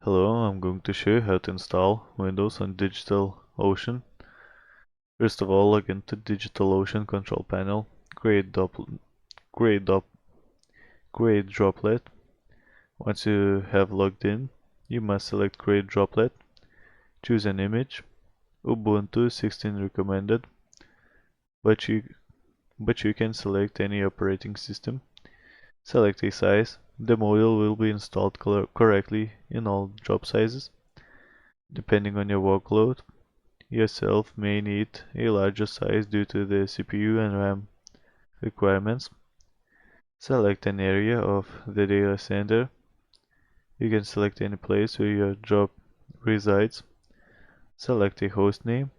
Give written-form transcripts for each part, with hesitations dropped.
Hello, I'm going to show you how to install Windows on Digitalocean. First of all, log into Digitalocean control panel, create, dop, create droplet. Once you have logged in, you must select create droplet, choose an image, Ubuntu 16 recommended, but you can select any operating system. Select a size. The module will be installed correctly in all drop sizes, depending on your workload. Yourself may need a larger size due to the CPU and RAM requirements. Select an area of the data center. You can select any place where your job resides. Select a host name.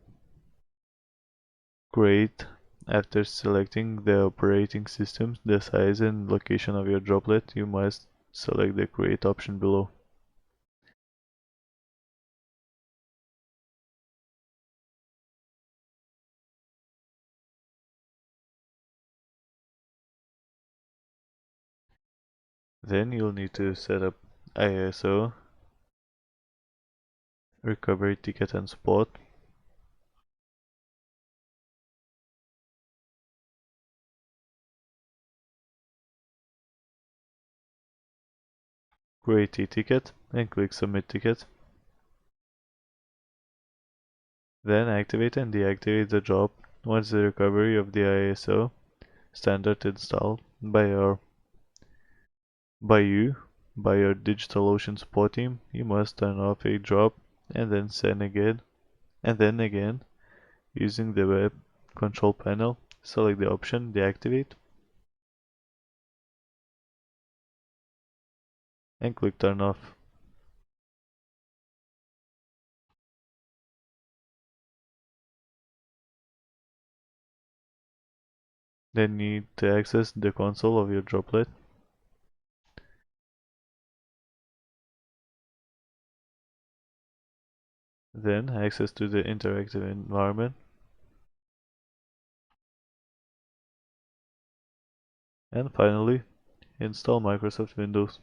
Create. After selecting the operating system, the size and location of your droplet, you must select the create option below. Then you'll need to set up ISO, recovery ticket and support. Create a ticket and click submit ticket. Then activate and deactivate the job once the recovery of the ISO standard installed by you by your DigitalOcean support team. You must turn off a job and then again using the web control panel. Select the option deactivate and click turn off. Then need to access the console of your droplet. Then access to the interactive environment. And finally, install Microsoft Windows.